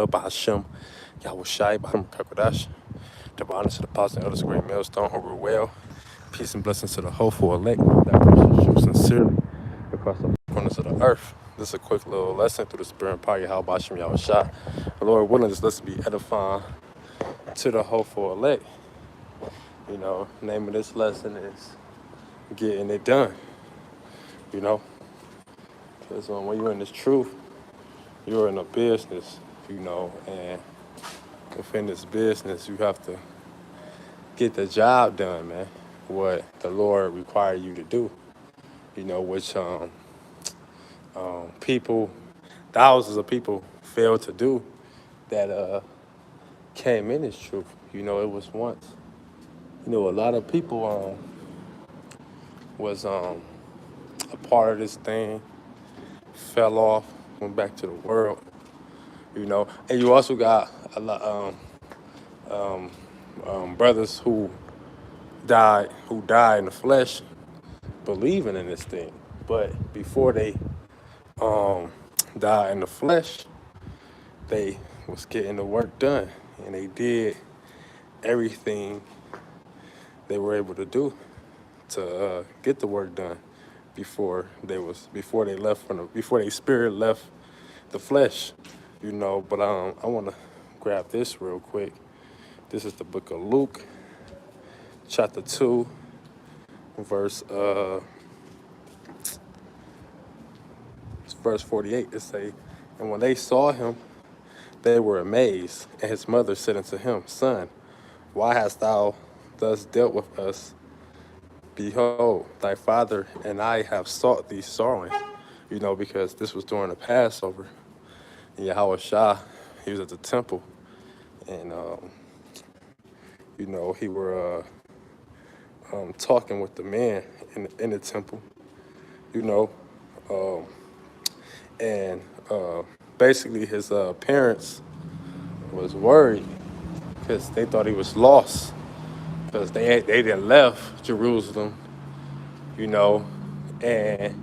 Bahashem, Yahushai, Baham Kakodash, double honor to the apostle and elders, great millstone, who rule well. Peace and blessings to the hopeful elect that persons you sincerely across the corners of the earth. This is a quick little lesson through the spirit and power of Yahweh Bahashem Yahushai. The Lord willing, this lesson be edifying to the hopeful elect. You know, name of this lesson is getting it done. You know, because when you're in this truth, you're in a business, you know, and within this business, you have to get the job done, man. What the Lord required you to do, you know, which people, thousands of people failed to do that came in this truth. You know, it was once, you know, a lot of people was a part of this thing, fell off, went back to the world, you know, and you also got a lot brothers who died in the flesh, believing in this thing, but before they died in the flesh, they was getting the work done, and they did everything they were able to do to get the work done before their spirit left the flesh, you know. But I want to grab this real quick. This is the book of Luke, chapter 2, verse 48. It say, and when they saw him, they were amazed. And his mother said unto him, Son, why hast thou thus dealt with us? Behold, thy father and I have sought thee sorrowing. You know, because this was during the Passover. And Yahweh Shah, he was at the temple. And, you know, he were talking with the man in the temple, you know. And basically his parents was worried because they thought he was lost, because they didn't left Jerusalem, you know, and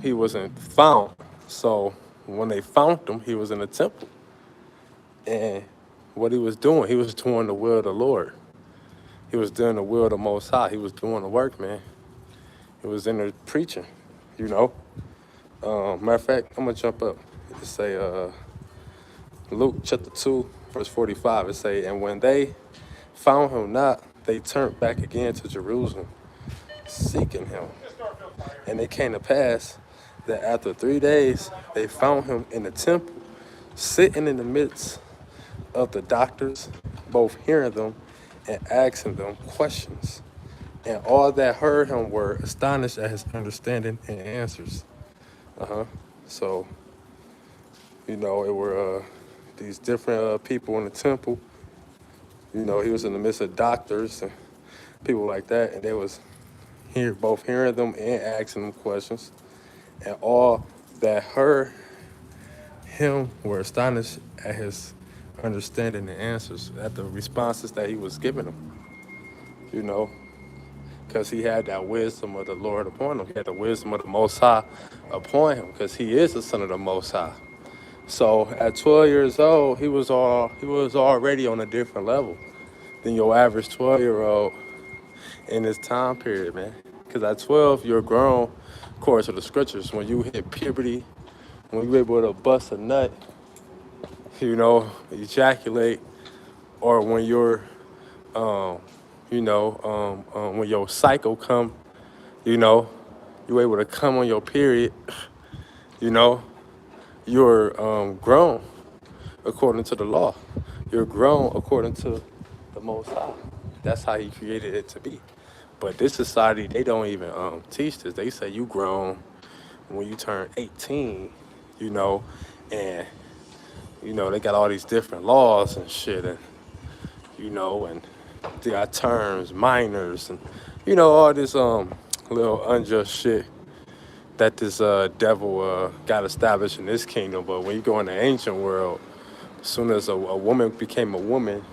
he wasn't found. So when they found him, he was in the temple, and what he was doing the will of the Lord. He was doing the will of the Most High. He was doing the work, man. He was in there preaching, you know. Matter of fact, I'm gonna jump up. It say Luke chapter 2, verse 45. It say, and when they found him not, they turned back again to Jerusalem, seeking him. And it came to pass that after 3 days, they found him in the temple, sitting in the midst of the doctors, both hearing them and asking them questions. And all that heard him were astonished at his understanding and answers. So, you know, it were these different people in the temple. You know, he was in the midst of doctors and people like that, and they was both hearing them and asking them questions. And all that heard him were astonished at his understanding and answers, at the responses that he was giving them, you know, because he had that wisdom of the Lord upon him. He had the wisdom of the Most High upon him, because he is the son of the Most High. So at 12 years old, he was already on a different level than your average 12-year-old in this time period, man. Because at 12, you're grown, according to the scriptures. When you hit puberty, when you're able to bust a nut, you know, ejaculate, or when you're, when your cycle come, you know, you're able to come on your period, you know, you're grown according to the law. You're grown according to the Most High. That's how he created it to be. But this society, they don't even teach this. They say you grown when you turn 18, you know, and, you know, they got all these different laws and shit, and, you know, and they got terms, minors, and, you know, all this little unjust shit that this devil got established in this kingdom. But when you go in the ancient world, as soon as a woman became a woman,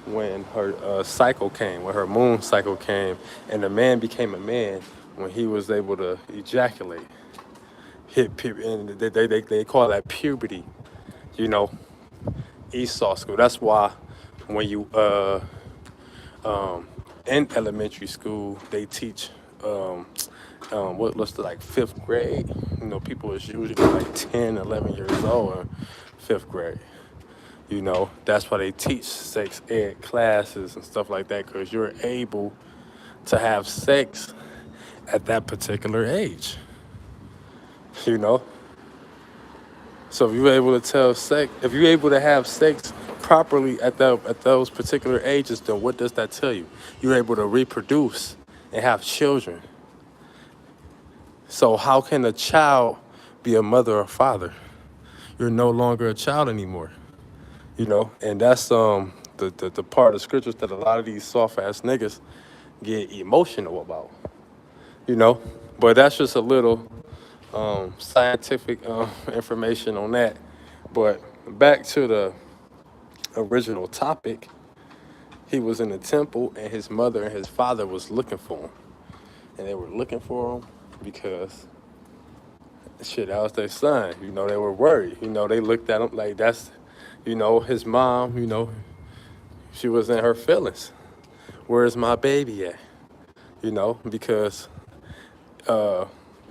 when her cycle came, when her moon cycle came, and the man became a man when he was able to ejaculate, and they call that puberty. you know, Esau school. That's why when you in elementary school they teach what's the like fifth grade. You know, people is usually like 10, 11 years old in fifth grade. You know, that's why they teach sex ed classes and stuff like that, because you're able to have sex at that particular age. You know, so if you're able to if you're able to have sex properly at those particular ages, then what does that tell you? You're able to reproduce and have children. So how can a child be a mother or father? You're no longer a child anymore. You know, and that's the part of the scriptures that a lot of these soft ass niggas get emotional about. You know, but that's just a little scientific information on that. But back to the original topic, he was in the temple and his mother and his father was looking for him. And they were looking for him because shit, that was their son. You know, they were worried. You know, they looked at him like that's, you know, his mom, you know, she was in her feelings. Where's my baby at? You know, because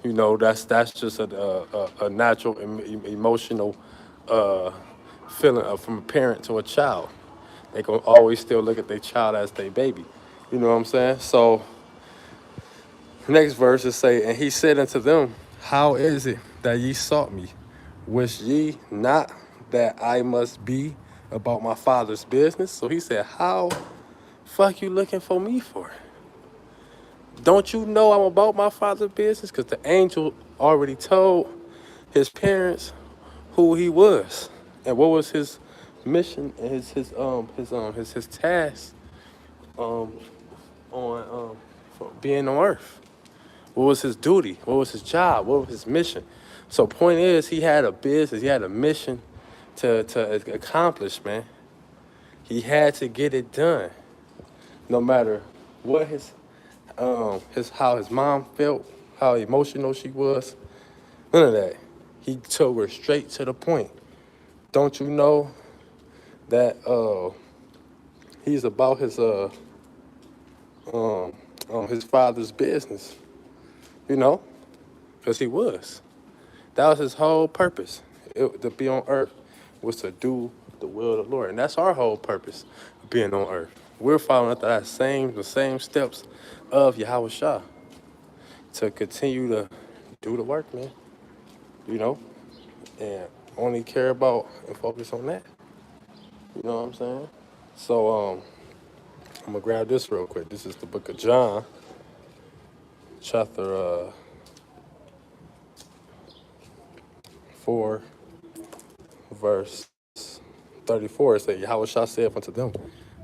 you know, that's just a natural emotional feeling from a parent to a child. They gonna always still look at their child as their baby. You know what I'm saying? So next verse is say, and he said unto them, how is it that ye sought me? Wish ye not that I must be about my father's business? So he said, how fuck you looking for me for? Don't you know I'm about my father's business? Because the angel already told his parents who he was and what was his mission and his task on for being on earth. What was his duty? What was his job? What was his mission? So point is, he had a business, he had a mission to accomplish, man. He had to get it done, no matter what his how his mom felt, how emotional she was, none of that. He took her straight to the point. Don't you know that he's about his father's business? You know, because he was. That was his whole purpose. To be on earth was to do the will of the Lord. And that's our whole purpose of being on earth. We're following after the same steps of Yahweh Shah to continue to do the work, man. You know? And only care about and focus on that. You know what I'm saying? So I'm gonna grab this real quick. This is the book of John, chapter 4, verse 34. It says, Yahweh Shah saith unto them,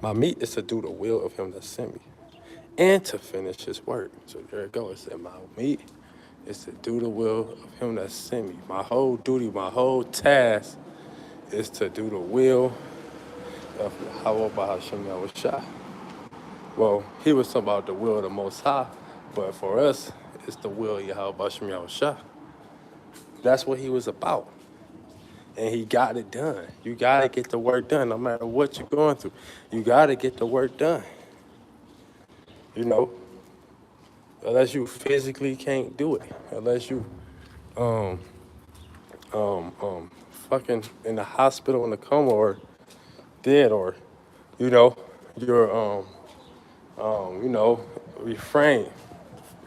my meat is to do the will of him that sent me, and to finish his work. So there it goes. It said, my meat is to do the will of him that sent me. My whole duty, my whole task is to do the will of Yahweh Bahasham Yahweh Shah. Well, he was talking about the will of the Most High, but for us, it's the will of Yahweh Bahasham Yahweh Shah. That's what he was about. And he got it done. You got to get the work done no matter what you're going through. You got to get the work done. You know, unless you physically can't do it, unless you fucking in the hospital in a coma or dead, or you know, you're you know, refrain,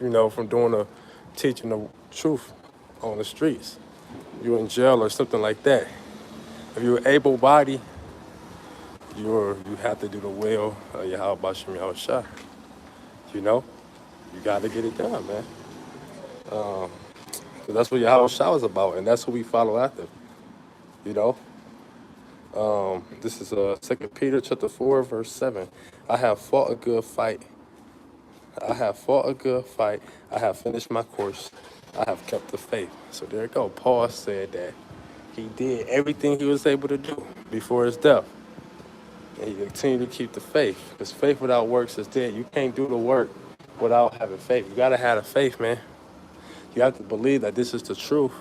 you know, from teaching the truth on the streets. You're in jail or something like that. If you're able-bodied, you have to do the will of Yahweh Bashem Yahweh Shah. You know, you got to get it done, man. So that's what Yahweh Shah was about, and that's who we follow after. You know, this is 2 Peter chapter 4, verse 7. I have fought a good fight. I have fought a good fight. I have finished my course. I have kept the faith. So there you go. Paul said that he did everything he was able to do before his death. And he continued to keep the faith. Because faith without works is dead. You can't do the work without having faith. You got to have the faith, man. You have to believe that this is the truth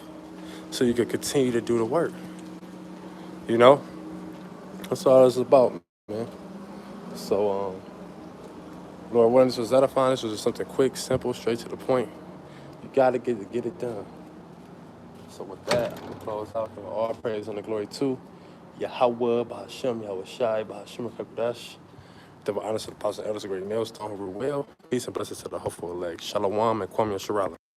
so you can continue to do the work. You know, that's all it's about, man. So, Lord willing, this was edifying. This was just something quick, simple, straight to the point. You gotta get it done. So with that, I'm gonna close out. Giving all praise and the glory to Yahweh, Bahashem, Yahweh Shai, Bahashem, Kakodash. Double honors to the apostle elders, a great millstone, who rule well. Peace and blessings to the hopeful elect. Shalom and Kwame Sharala.